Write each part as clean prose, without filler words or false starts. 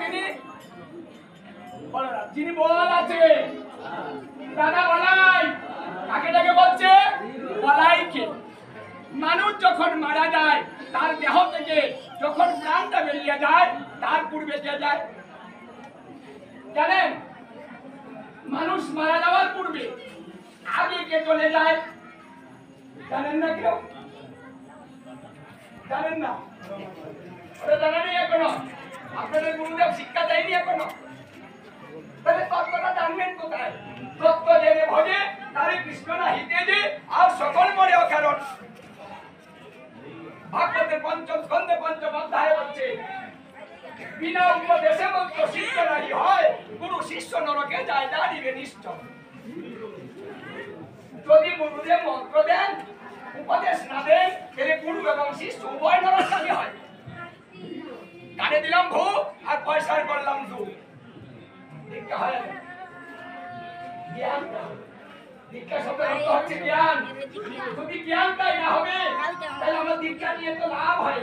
তিনি বলরাম, যিনি বল আছে দাদা বলাই কাকে ডেকে বলছে? বলাইকে। মানুষ যখন মারা যায় তার দেহ থেকে যখন প্রাণটা বেরিয়ে যায় তার পূর্বে কে যায় জানেন? মানুষ মারা যাওয়ার পূর্বে আগে কে চলে যায় জানেন না? কেউ জানেন না? ওটা জানা নেই এখনো? আপনাদের গুরুদেব শিক্ষা দেয়নি এখনো? তাহলে তত্ত্বটা জানবেন কোথায়? তত্ত্ব জেনে ভজে তারে কৃষ্ণ না হিতে যে আর সকল মরে অকারণ। ভাগবতের পঞ্চম স্কন্ধে পঞ্চম অধ্যায়ে বলছে বিনা উপদেশে মন্ত্র শিষ্য নারী হয়, গুরু শিষ্য নরকে যায় দাঁড়িবে নিশ্চয়। যদি গুরুদেব মন্ত্র দেন উপদেশ না দেন তাহলে গুরু এবং শিষ্য উভয় নরকামী হয়। কানে দিলাম ভূ আর পয়সার করলাম দু। দীক্ষা হয় না। জ্ঞান দীক্ষা শব্দের অর্থ হচ্ছে জ্ঞান। যদি জ্ঞানটাই না হবে তাহলে আমরা দীক্ষা নিয়ে তো লাভ হয়।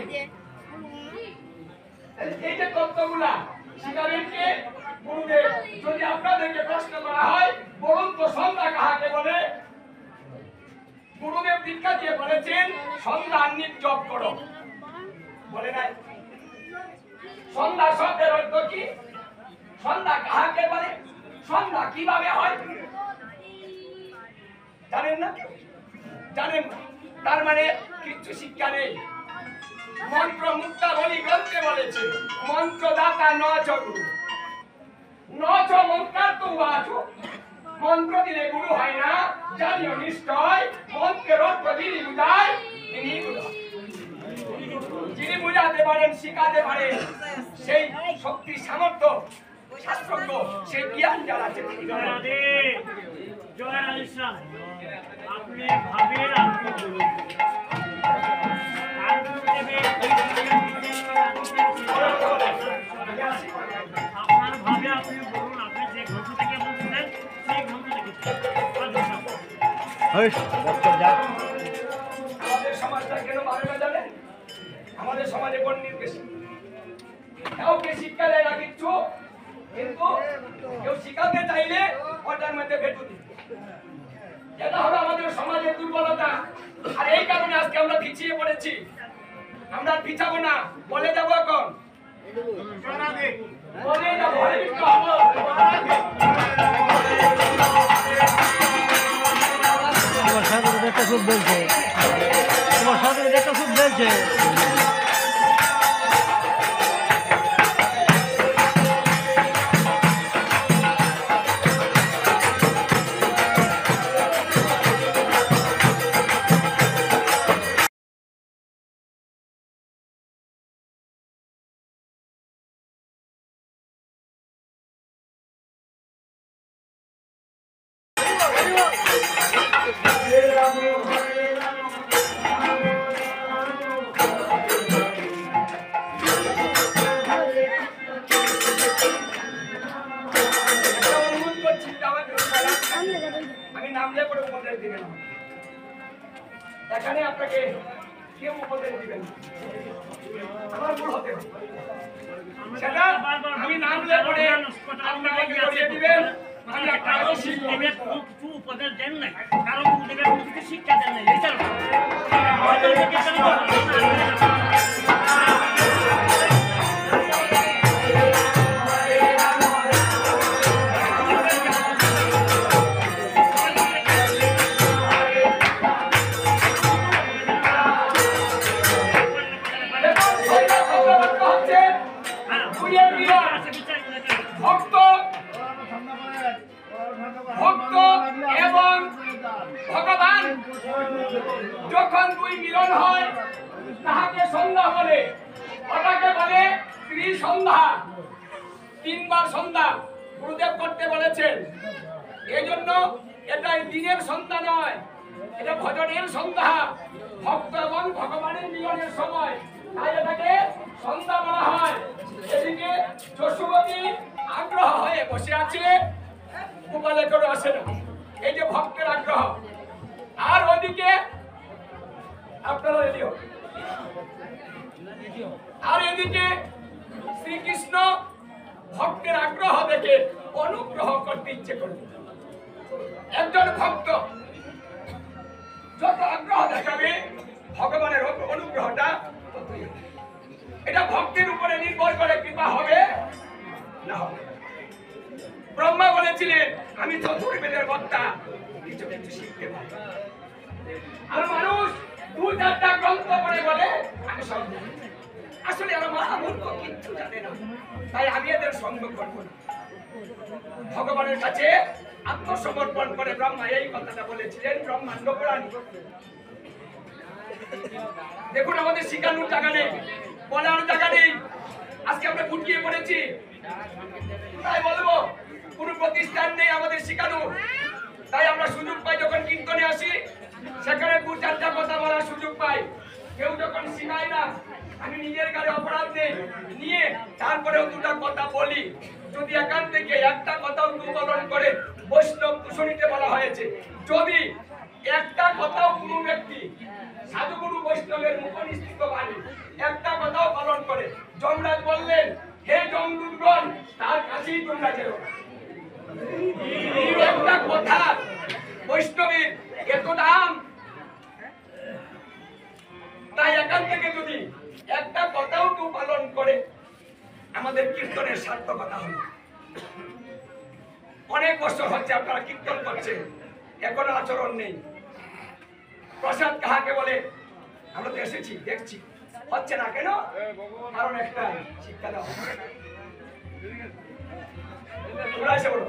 এই যে তত্ত্বগুলা শিখাবেন কে? গুরুদেব। যদি আপনাদেরকে প্রশ্ন করা হয় বলুন তো সন্ধ্যা কাহাকে বলে? গুরুদেব দীক্ষা দিয়ে বলেছেন সন্ধ্যা আহ্নিক জপ করো, বলে নাই? সন্ধ্যা শব্দের অর্থ কি? সন্ধ্যা কাহাকে বলে? সন্ধ্যা কিভাবে হয় জানেন না? জানেন না? তার মানে কিছু শিক্ষা নেই। মন্ত্র মুক্তাবলী গ্রন্থে বলেছে মন্ত্রদাতা ন চ গুরু ন চ মন্ত্রার্থ উবাচো। মন্ত্র দিলে গুরু হয় না, জানিও নিশ্চয় মন্ত্রের অর্থ যিনি বুঝায় তিনি গুরু। যিনি বুঝাতে পারেন শিখাতে পারেন সেই শক্তি সামর্থ্য শাস্ত্রজ্ঞ সেই জ্ঞান যার আছে তিনি। জয় রাধে শ্যাম। আপনি ভাবেন আপনি বলুন আপনার ভাবে আপনি বলুন আপনি যে গ্রন্থ থেকে বলছেন সেই গ্রন্থ থেকে। আমাদের সমাজটা কেন ভালো না জানেন? আমাদের সমাজে কোন নির্দেশ কাউকে শিক্ষা দেয় না কিচ্ছু, কিন্তু কেউ শিখাতে চাইলে ওটার মধ্যে ভেটু দিই। এটা হলো আমাদের সমাজের দুর্বলতা। আর এই কারণে আজকে আমরা পিছিয়ে পড়েছি। আমরা পিছাবো না, বলে যাবো এখন বলে যাবো। তোমার সাথে একটা খুব বলছে, তোমার সাথে একটা খুব বলছে। আমি নামলে করে উপদেশ দিবেন, এখানে আপনাকে কেউ উপদেশ দিবেন আমার ভুল হতে হবে। সেটা আমি নামলে করে আপনাকে করিয়ে দিবেন। আমি কারো গুরুদেবের কিছু উপদেশ দেন নাই, কারো গুরুদেবের কিছু শিক্ষা দেন নাই। ভক্ত এবং ভগবান যখন দুই মিলন হয় তাহাকে সন্ধ্যা বলে, ওটাকে বলে ত্রিসন্ধ্যা। তিনবার সন্ধ্যা গুরুদেব করতে বলেছেন। এই জন্য এটা দিনের সন্ধ্যা নয়, এটা ভজনের সন্ধ্যা, ভক্ত এবং ভগবানের মিলনের সময়, তাই এটাকে সন্ধ্যা বলা হয়। এদিকে যশোবতী আগ্রহ হয়ে বসে আছে, গোপালে করে আসে না, এই যে ভক্তের আগ্রহ। আর ওদিকে আপনারা রেডি হন। আর এদিকে শ্রীকৃষ্ণ ভক্তের আগ্রহ দেখে অনুগ্রহ করতে ইচ্ছে করবে। একজন ভক্ত যত আগ্রহ দেখাবে ভগবানের অনুগ্রহটা ততই হবে। এটা ভক্তির উপরে নির্ভর করে কৃপা হবে না হবে। ব্রহ্মা বলেছিলেন আমি চতুর্বেদের বক্তা, কিছু কিছু শিখতে পারি। আর মানুষ দু চারটা গ্রন্থ পড়ে বলে আমি সব জানি। আসলে আমার মহামূর্খ কিচ্ছু জানে না, তাই আমি এদের সঙ্গ করবো না। ভগবানের কাছে আত্মসমর্পণ করে ব্রহ্মা এই কথাটা বলেছিলেন ব্রহ্মাণ্ড পুরাণ। দেখুন আমাদের শিখানোর জায়গা নেই, বলার জায়গা নেই। আজকে আমরা গুটিয়ে পড়েছি, তাই বলবো কোন প্রতিষ্ঠান নেই আমাদের শিখানো। তাই আমরা সুযোগ পাই যখন কীর্তনে আসি, সেখানে দু চারটা কথা বলার সুযোগ পাই। কেউ যখন শিখায় না, আমি নিজের গায়ে অপরাধ নেই নিয়ে তারপরেও দুটা কথা বলি। যদি এখান থেকে একটা কথাও দুর্বলন করে বৈষ্ণব দূষণীতে বলা হয়েছে, যদি একটা কথাও কোনো ব্যক্তি সাধুগুরু বৈষ্ণবের মুখনিসৃত বাণী একটা কথাও পালন করে, যমরাজ বললেন হে যমদূতগণ তার কাছেই তোমরা যেও। একটা কথা বৈষ্ণবের এত দাম, তাই এখান থেকে যদি একটা কথাও কেউ পালন করে আমাদের কীর্তনের সার্থকতা হবে। অনেক বছর হচ্ছে আপনারা কীর্তন করছেন, এখনো আচরণ নেই। প্রসাদ কাহাকে বলে আমরা তো এসেছি দেখছি, হচ্ছে না কেন? কারণ একটা শিক্ষা দাও। তোমরা এসে বলো